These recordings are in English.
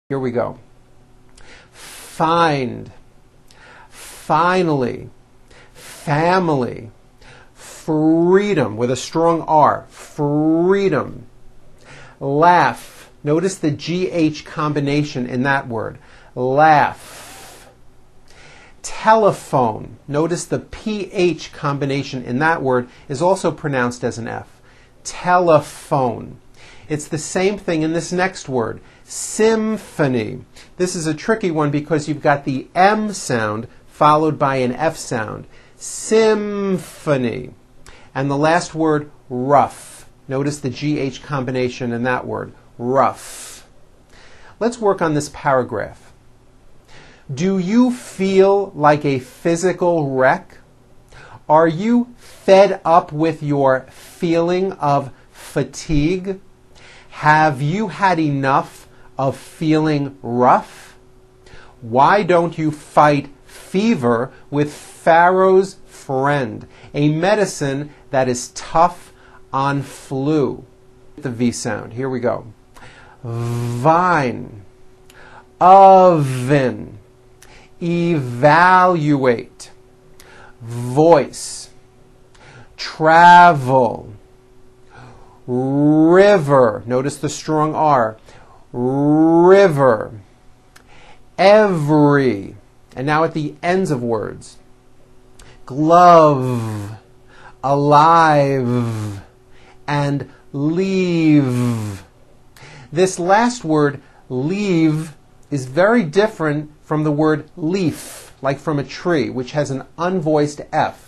Here we go. Find, finally, family, freedom with a strong R, freedom. Laugh, notice the GH combination in that word, laugh. Telephone, notice the PH combination in that word is also pronounced as an F. Telephone. It's the same thing in this next word, symphony. This is a tricky one because you've got the M sound followed by an F sound. Symphony. And the last word, rough. Notice the GH combination in that word, rough. Let's work on this paragraph. Do you feel like a physical wreck? Are you fed up with your feeling of fatigue? Have you had enough of feeling rough? Why don't you fight fever with Pharaoh's friend, a medicine that is tough on flu? The V sound. Here we go. Vine, oven, evaluate, voice, travel, river, notice the strong R, river, every, and now at the ends of words, glove, alive, and leave. This last word, leave, is very different from the word leaf, like from a tree, which has an unvoiced F.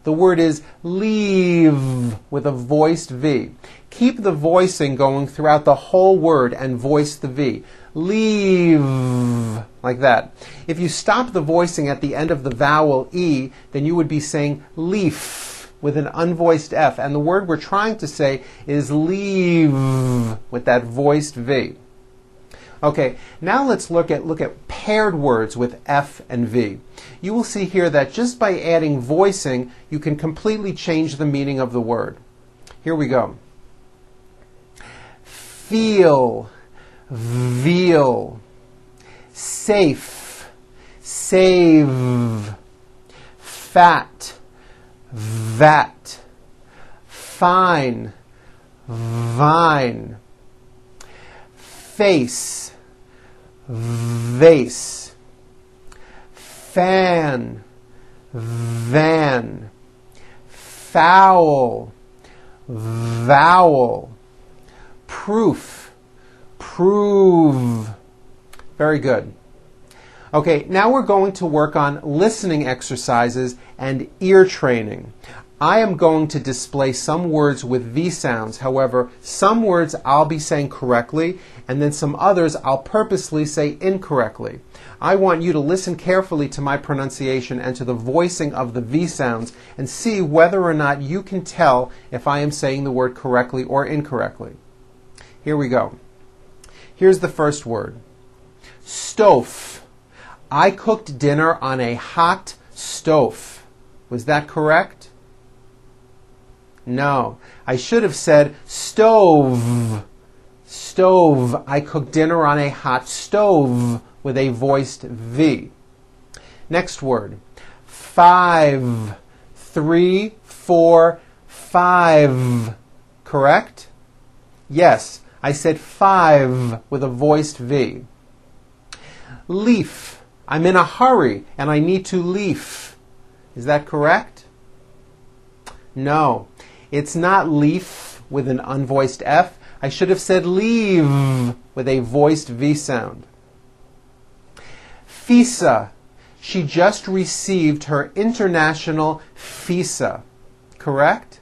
The word is leave with a voiced V. Keep the voicing going throughout the whole word and voice the V. Leave, like that. If you stop the voicing at the end of the vowel E, then you would be saying leaf with an unvoiced F. And the word we're trying to say is leave with that voiced V. Okay, now let's look at paired words with F and V. You will see here that just by adding voicing, you can completely change the meaning of the word. Here we go. Feel, veal, safe, save, fat, vat, fine, vine, face, vase, fan, van, foul, vowel, proof, prove. Very good. Okay, now we're going to work on listening exercises and ear training. I am going to display some words with V sounds. However, some words I'll be saying correctly, and then some others I'll purposely say incorrectly. I want you to listen carefully to my pronunciation and to the voicing of the V sounds and see whether or not you can tell if I am saying the word correctly or incorrectly. Here we go. Here's the first word. Stove. I cooked dinner on a hot stove. Was that correct? No. I should have said stove. Stove. I cooked dinner on a hot stove with a voiced V. Next word. 5. 3, 4, 5. Correct? Yes. I said 5 with a voiced V. Leaf. I'm in a hurry and I need to leaf. Is that correct? No. It's not leaf with an unvoiced F. I should have said leave with a voiced V sound. Visa. She just received her international visa. Correct?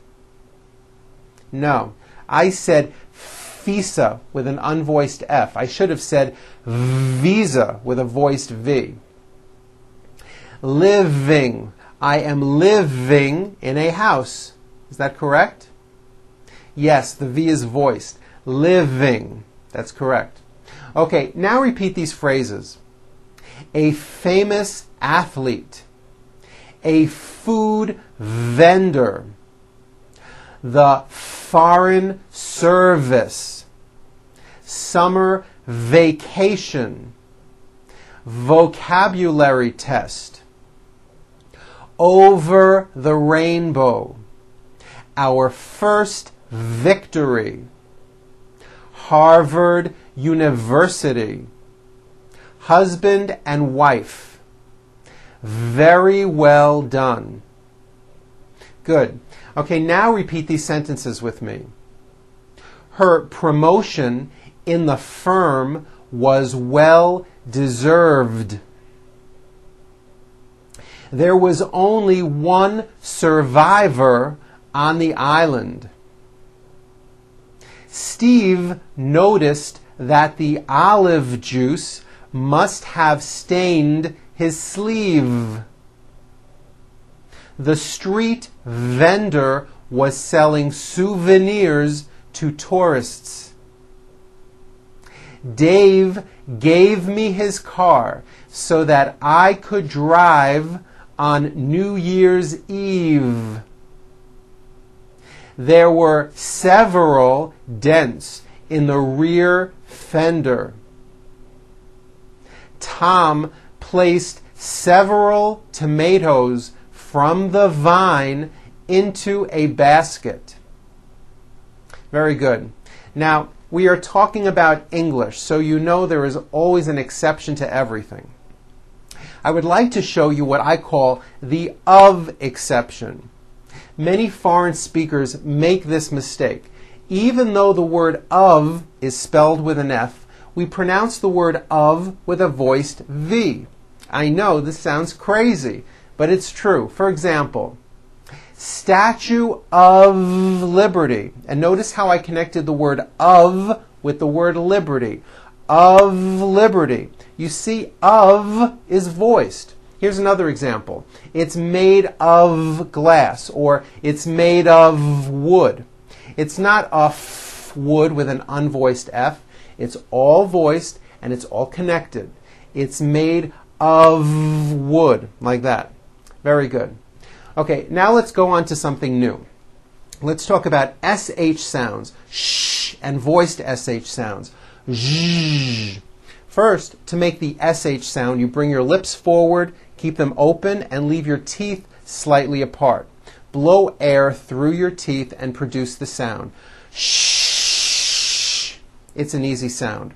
No. I said visa with an unvoiced F. I should have said visa with a voiced V. Living. I am living in a house. Is that correct? Yes, the V is voiced. Living. That's correct. Okay, now repeat these phrases. A famous athlete. A food vendor. The foreign service. Summer vacation, vocabulary test, over the rainbow, our first victory, Harvard University, husband and wife, very well done. Good. Okay, now repeat these sentences with me. Her promotion in the firm was well deserved. There was only one survivor on the island. Steve noticed that the olive juice must have stained his sleeve. The street vendor was selling souvenirs to tourists. Dave gave me his car so that I could drive on New Year's Eve. There were several dents in the rear fender. Tom placed several tomatoes from the vine into a basket. Very good. Now, we are talking about English, so you know there is always an exception to everything. I would like to show you what I call the of exception. Many foreign speakers make this mistake. Even though the word of is spelled with an F, we pronounce the word of with a voiced V. I know this sounds crazy, but it's true. For example, Statue of Liberty. And notice how I connected the word of with the word liberty. Of liberty. You see, of is voiced. Here's another example. It's made of glass, or it's made of wood. It's not wood with an unvoiced F. It's all voiced and it's all connected. It's made of wood, like that. Very good. Okay, now let's go on to something new. Let's talk about SH sounds, sh, and voiced SH sounds, zh. First, to make the SH sound, you bring your lips forward, keep them open, and leave your teeth slightly apart. Blow air through your teeth and produce the sound. Shh. It's an easy sound.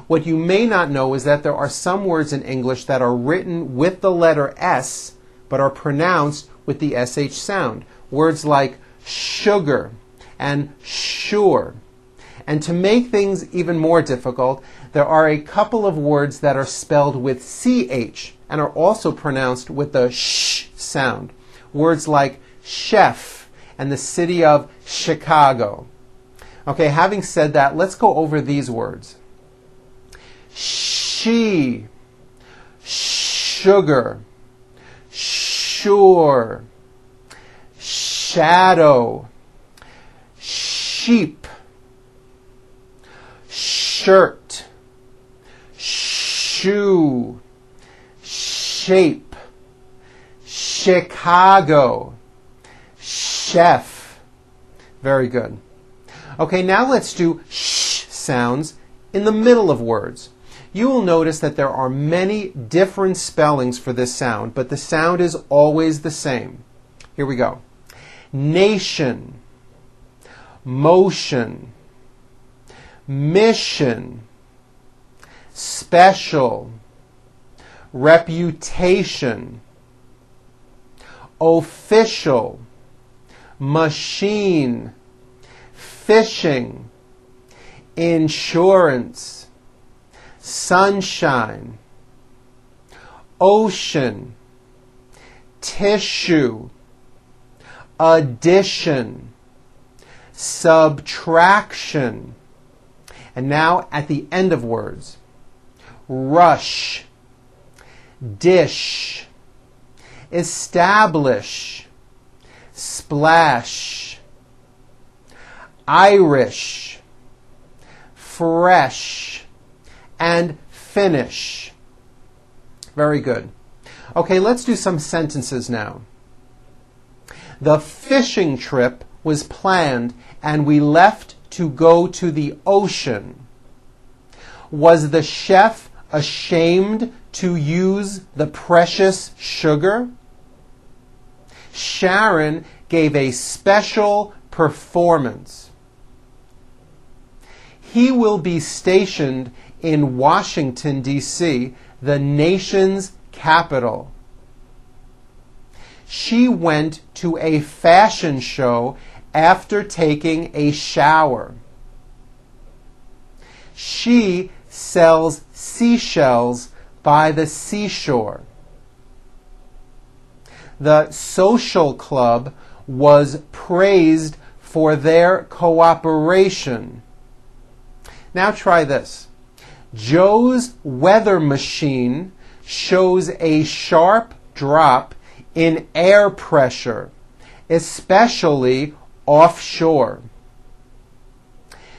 What you may not know is that there are some words in English that are written with the letter S, but are pronounced with the SH sound. Words like sugar and sure. And to make things even more difficult, there are a couple of words that are spelled with CH and are also pronounced with the sh sound. Words like chef and the city of Chicago. Okay, having said that, let's go over these words. She, sugar, sure, shadow, sheep, shirt, shoe, shape, Chicago, chef. Very good. Okay, now let's do sh sounds in the middle of words. You will notice that there are many different spellings for this sound, but the sound is always the same. Here we go. Nation, motion, mission, special, reputation, official, machine, fishing, insurance, sunshine, ocean, tissue, addition, subtraction. And now at the end of words, rush, dish, establish, splash, Irish, fresh, and finish. Very good. Okay, let's do some sentences now. The fishing trip was planned and we left to go to the ocean. Was the chef ashamed to use the precious sugar? Sharon gave a special performance. He will be stationed in Washington, D.C., the nation's capital. She went to a fashion show after taking a shower. She sells seashells by the seashore. The social club was praised for their cooperation. Now try this. Joe's weather machine shows a sharp drop in air pressure, especially offshore.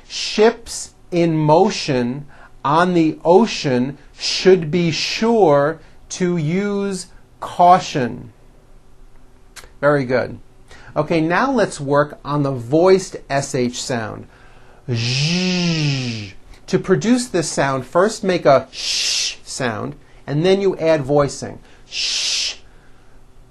Ships in motion on the ocean should be sure to use caution. Very good. Okay, now let's work on the voiced SH sound. Zh. To produce this sound, first make a sh sound, and then you add voicing. Sh.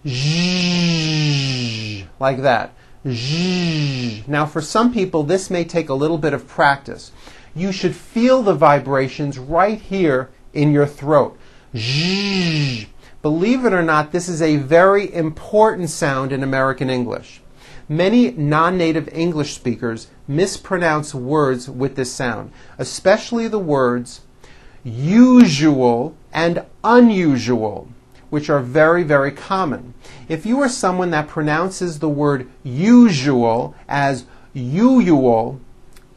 Zh. Like that. Zh. Now, for some people, this may take a little bit of practice. You should feel the vibrations right here in your throat. Zh. Believe it or not, this is a very important sound in American English. Many non-native English speakers mispronounce words with this sound, especially the words usual and unusual, which are very, very common. If you are someone that pronounces the word usual as usual,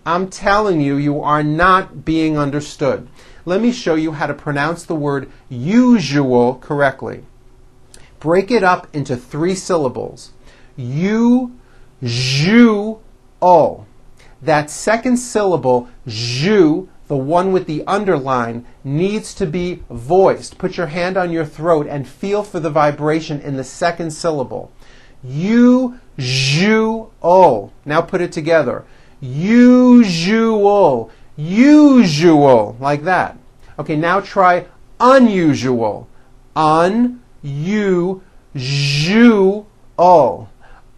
I'm telling you, you are not being understood. Let me show you how to pronounce the word usual correctly. Break it up into 3 syllables. Usual. That second syllable, ju, the one with the underline, needs to be voiced. Put your hand on your throat and feel for the vibration in the second syllable. Usual. Now put it together. Usual. Usual. Like that. Okay, now try unusual. Unusual.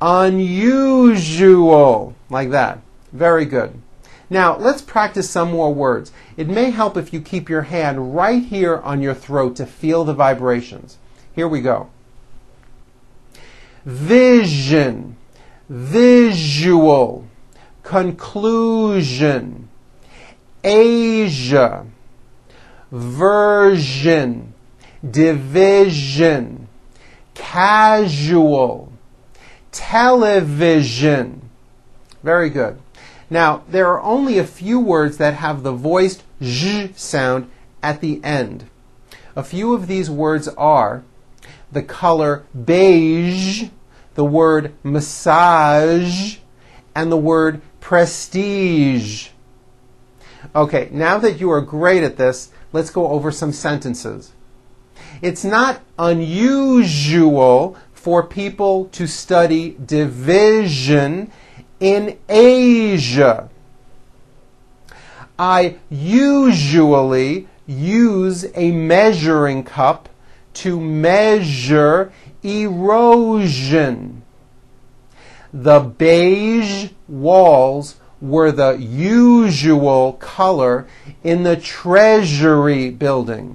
Unusual. Like that. Very good. Now, let's practice some more words. It may help if you keep your hand right here on your throat to feel the vibrations. Here we go. Vision, visual, conclusion, Asia, version, division, casual, television. Very good. Now, there are only a few words that have the voiced zh sound at the end. A few of these words are the color beige, the word massage, and the word prestige. Okay, now that you are great at this, let's go over some sentences. It's not unusual for people to study division in Asia. I usually use a measuring cup to measure erosion. The beige walls were the usual color in the Treasury building.